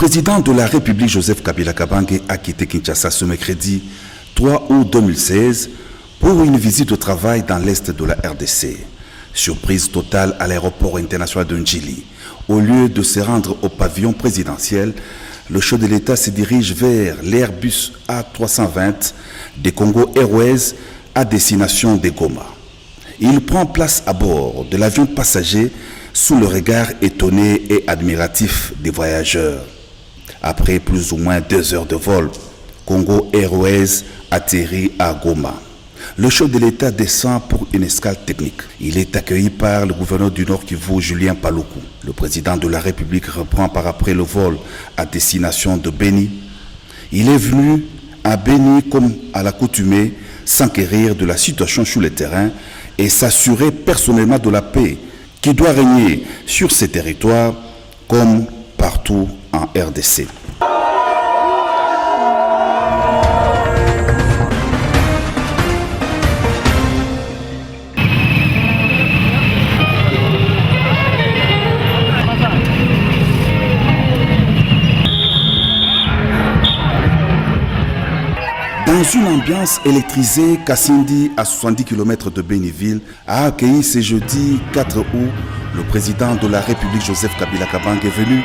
président de la République Joseph Kabila Kabange a quitté Kinshasa ce mercredi 3 août 2016 pour une visite de travail dans l'est de la RDC. Surprise totale à l'aéroport international de Njili. Au lieu de se rendre au pavillon présidentiel, le chef de l'État se dirige vers l'Airbus A320 des Congo Airways à destination de Goma. Il prend place à bord de l'avion passager sous le regard étonné et admiratif des voyageurs. Après plus ou moins 2 heures de vol, Congo Airways atterrit à Goma. Le chef de l'État descend pour une escale technique. Il est accueilli par le gouverneur du Nord Kivu, Julien Paluku. Le président de la République reprend par après le vol à destination de Beni. Il est venu à Beni comme à l'accoutumée s'enquérir de la situation sur le terrain et s'assurer personnellement de la paix qui doit régner sur ces territoires comme partout en RDC. Dans une ambiance électrisée, Kassindi, à 70 km de Béniville, a accueilli ce jeudi 4 août le président de la République Joseph Kabila Kabange venu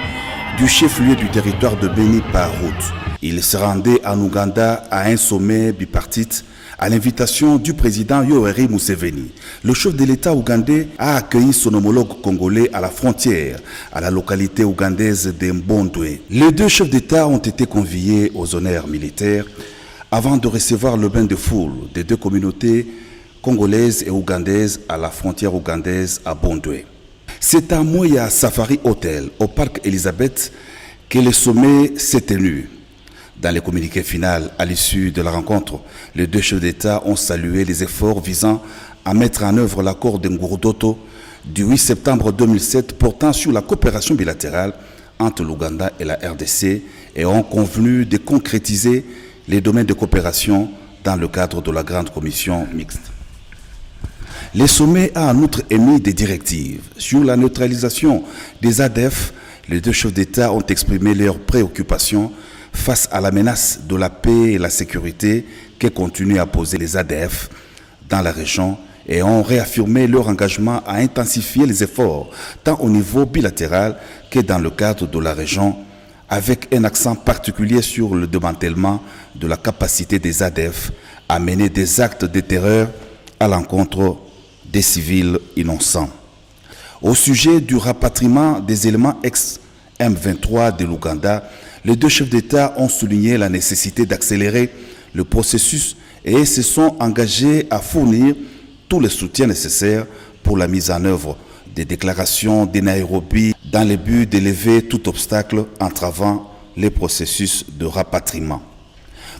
du chef-lieu du territoire de Béni par route. Il se rendait en Ouganda à un sommet bipartite à l'invitation du président Yoweri Museveni. Le chef de l'État ougandais a accueilli son homologue congolais à la frontière, à la localité ougandaise de Mbondwe. Les deux chefs d'État ont été conviés aux honneurs militaires avant de recevoir le bain de foule des deux communautés congolaises et ougandaises à la frontière ougandaise à Mbondwe. C'est à Moya Safari Hotel, au parc Elisabeth, que le sommet s'est tenu. Dans le communiqué final, à l'issue de la rencontre, les deux chefs d'État ont salué les efforts visant à mettre en œuvre l'accord de Ngurdoto du 8 septembre 2007 portant sur la coopération bilatérale entre l'Ouganda et la RDC et ont convenu de concrétiser les domaines de coopération dans le cadre de la grande commission mixte. Le sommet a en outre émis des directives sur la neutralisation des ADF. Les deux chefs d'État ont exprimé leurs préoccupations face à la menace de la paix et la sécurité que continuent à poser les ADF dans la région et ont réaffirmé leur engagement à intensifier les efforts tant au niveau bilatéral que dans le cadre de la région, avec un accent particulier sur le démantèlement de la capacité des ADF à mener des actes de terreur à l'encontre des civils innocents. Au sujet du rapatriement des éléments ex-M23 de l'Ouganda, les deux chefs d'État ont souligné la nécessité d'accélérer le processus et se sont engagés à fournir tout le soutien nécessaire pour la mise en œuvre des déclarations de Nairobi dans le but d'élever tout obstacle entravant les processus de rapatriement.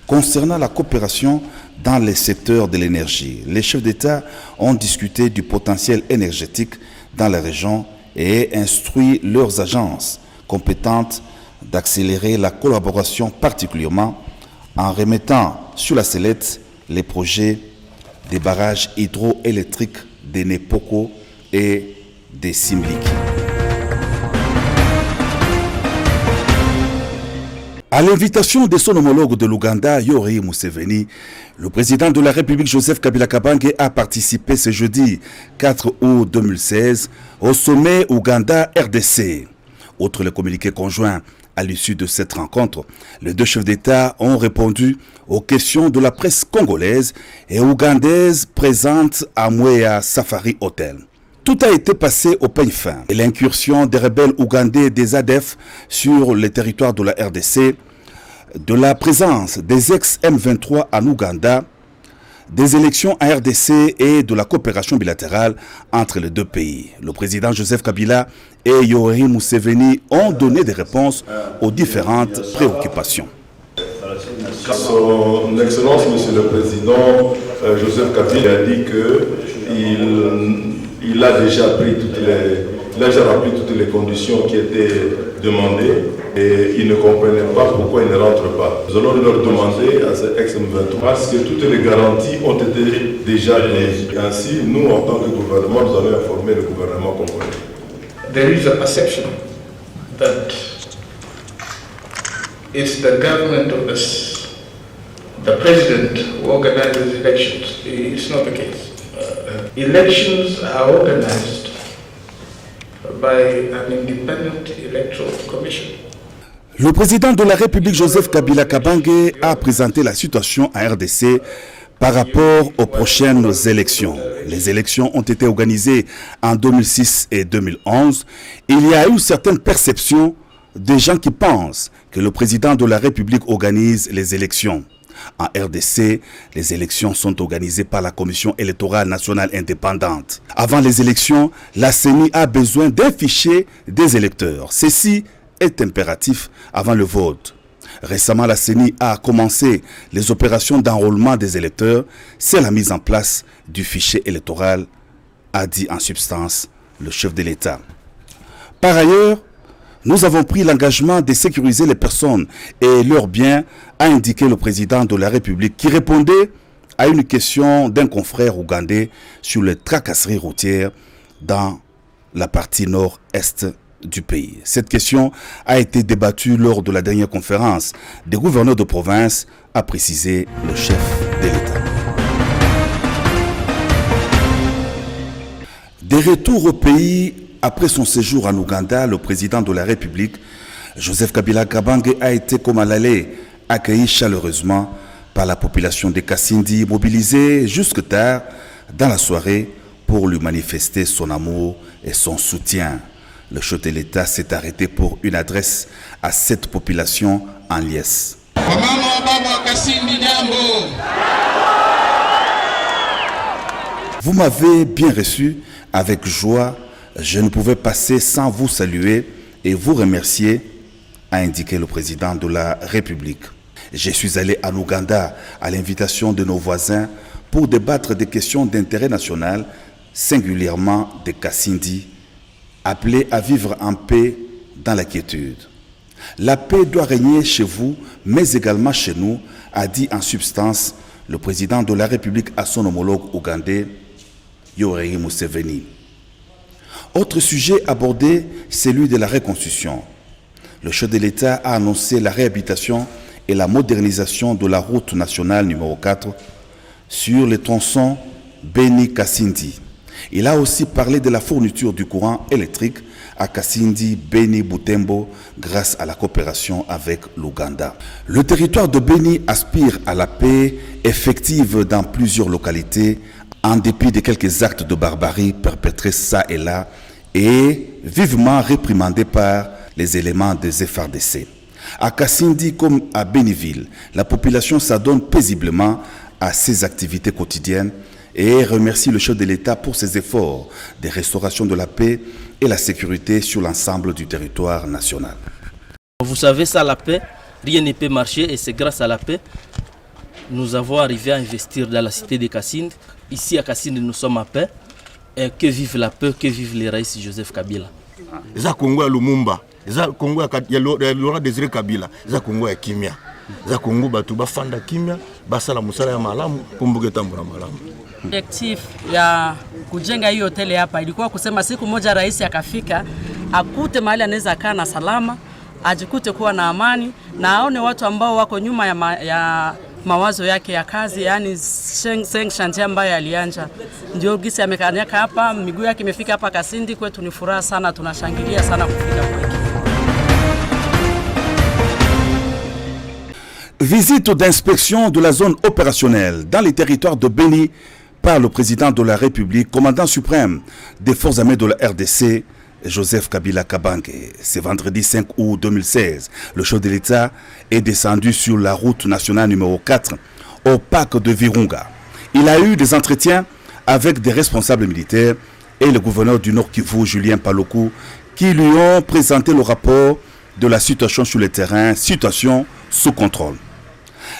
Concernant la coopération dans les secteurs de l'énergie, les chefs d'État ont discuté du potentiel énergétique dans la région et instruit leurs agences compétentes d'accélérer la collaboration, particulièrement en remettant sur la sellette les projets des barrages hydroélectriques de Nepoko et des Simliki. À l'invitation de son homologue de l'Ouganda, Yoweri Museveni, le président de la République Joseph Kabila Kabange a participé ce jeudi 4 août 2016 au sommet Ouganda-RDC. Outre le communiqué conjoint, à l'issue de cette rencontre, les deux chefs d'État ont répondu aux questions de la presse congolaise et ougandaise présente à Moya Safari Hotel. Tout a été passé au peigne fin. Et l'incursion des rebelles ougandais et des ADF sur le territoire de la RDC, de la présence des ex-M23 en Ouganda, des élections en RDC et de la coopération bilatérale entre les deux pays. Le président Joseph Kabila et Yoweri Museveni ont donné des réponses aux différentes préoccupations. Son Excellence, Monsieur le Président Joseph Kabila a dit qu'il a déjà rempli toutes les conditions qui étaient demandées et il ne comprenait pas pourquoi il ne rentre pas. Nous allons leur demander à ces ex-M23 parce que toutes les garanties ont été déjà données. Ainsi, nous, en tant que gouvernement, nous allons informer le gouvernement congolais. There is a perception that it's the government of the president who organizes elections. It's not the case. Elections are organized by an independent electoral commission. Le président de la République Joseph Kabila Kabange a présenté la situation en RDC par rapport aux prochaines élections. Les élections ont été organisées en 2006 et 2011. Il y a eu certaines perceptions des gens qui pensent que le président de la République organise les élections. En RDC, les élections sont organisées par la Commission électorale nationale indépendante. Avant les élections, la CENI a besoin d'un fichier des électeurs. Ceci est impératif avant le vote. Récemment, la CENI a commencé les opérations d'enrôlement des électeurs. C'est la mise en place du fichier électoral, a dit en substance le chef de l'État. Par ailleurs, nous avons pris l'engagement de sécuriser les personnes et leurs biens, a indiqué le président de la République qui répondait à une question d'un confrère ougandais sur les tracasseries routières dans la partie nord-est du pays. Cette question a été débattue lors de la dernière conférence des gouverneurs de province, a précisé le chef de l'État. Des retours au pays après son séjour en Ouganda, le président de la République, Joseph Kabila Kabange, a été comme à l'aller accueilli chaleureusement par la population de Kasindi, mobilisée jusque tard dans la soirée pour lui manifester son amour et son soutien. Le chef de l'État s'est arrêté pour une adresse à cette population en liesse. Vous m'avez bien reçu avec joie. Je ne pouvais passer sans vous saluer et vous remercier, a indiqué le président de la République. Je suis allé en Ouganda à l'invitation de nos voisins pour débattre des questions d'intérêt national, singulièrement des Kasindi, appelés à vivre en paix dans la quiétude. La paix doit régner chez vous, mais également chez nous, a dit en substance le président de la République à son homologue ougandais, Yoweri Museveni. Autre sujet abordé, celui de la reconstruction. Le chef de l'État a annoncé la réhabilitation et la modernisation de la route nationale numéro 4 sur le tronçon Beni-Kasindi. Il a aussi parlé de la fourniture du courant électrique à Kasindi, Beni, Butembo grâce à la coopération avec l'Ouganda. Le territoire de Beni aspire à la paix effective dans plusieurs localités en dépit de quelques actes de barbarie perpétrés ça et là et vivement réprimandés par les éléments des FARDC. À Kasindi comme à Béniville, la population s'adonne paisiblement à ses activités quotidiennes et remercie le chef de l'État pour ses efforts de restauration de la paix et la sécurité sur l'ensemble du territoire national. Vous savez, ça, la paix, rien ne peut marcher et c'est grâce à la paix nous avons arrivé à investir dans la cité de Kasindi. Ici à Kasindi, nous sommes à paix. Et que vive la paix, que vive les raïs Joseph Kabila. Za Congo ya Lumumba, za Congo ya Laurent Désiré Kabila, za Congo ya kimia. Za Congo batu bafanda kimia, basala musala ya malamu, kumbuke tambura malamu. Objectif ya kujenga hiyo hoteli hapa ilikuwa kusema siku moja rais akafika, akute mahali anaweza kaa na salama, ajikute kuwa na amani na aone watu ambao wako nyuma ya mawazo yake ya kazi, yani Shanti ambaye alianja. Ndio gisi amekanyaka hapa, miguu yake imefika hapa Kasindi, kwetu ni furaha sana, tunashangilia sana kufika kwake. Visite d'inspection de la zone opérationnelle dans les territoires de Beni par le président de la République, commandant suprême des forces armées de la RDC, Joseph Kabila Kabange. C'est vendredi 5 août 2016. Le chef de l'État est descendu sur la route nationale numéro 4 au parc de Virunga. Il a eu des entretiens avec des responsables militaires et le gouverneur du Nord Kivu, Julien Paluku, qui lui ont présenté le rapport de la situation sur le terrain, situation sous contrôle.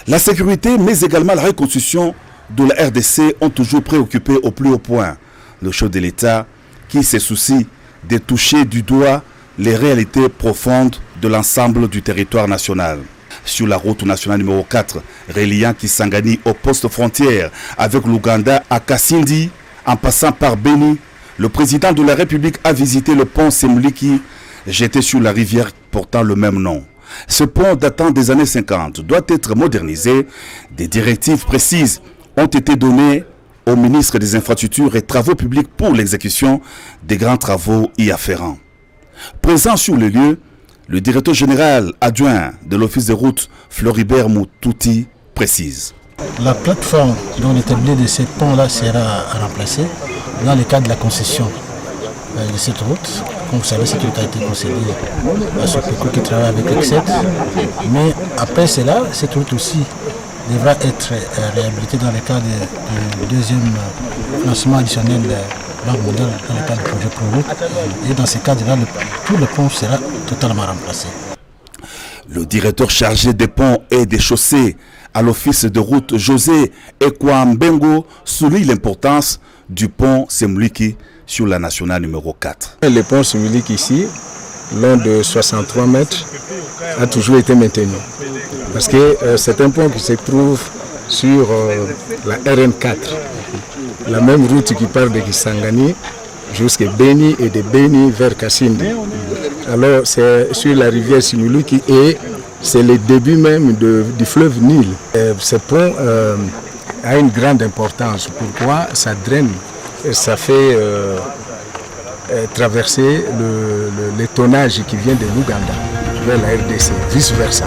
La sécurité, mais également la reconstruction de la RDC ont toujours préoccupé au plus haut point le chef de l'État qui se soucie de toucher du doigt les réalités profondes de l'ensemble du territoire national. Sur la route nationale numéro 4, reliant Kisangani au poste frontière avec l'Ouganda à Kasindi, en passant par Beni, le président de la République a visité le pont Semliki, jeté sur la rivière portant le même nom. Ce pont datant des années 50 doit être modernisé. Des directives précises ont été données au ministre des Infrastructures et Travaux publics pour l'exécution des grands travaux y afférents. Présent sur le lieu, le directeur général adjoint de l'Office de route, Floribert Moutouti, précise. La plateforme dont l'établi de ce pont-là sera remplacée dans le cadre de la concession de cette route. Comme vous savez, cette route a été concédée à ce qui travaille avec Exet. Mais après cela, cette route aussi devra être réhabilitée dans le cadre du deuxième financement additionnel Banque mondiale dans le cadre du projet ProRoute. Et dans ce cadre-là, tout le pont sera totalement remplacé. Le directeur chargé des ponts et des chaussées à l'office de route, José Ekwambengo, souligne l'importance du pont Semuliki sur la nationale numéro 4. Le pont Semuliki ici, long de 63 mètres, a toujours été maintenu. Parce que c'est un pont qui se trouve sur la RN4, la même route qui part de Kisangani jusqu'à Beni et de Beni vers Kasindi. Alors c'est sur la rivière Semuliki et c'est le début même du fleuve Nil. Ce pont a une grande importance. Pourquoi? Ça draine, ça fait traverser le tonnage qui vient de l'Ouganda vers la RDC, vice versa.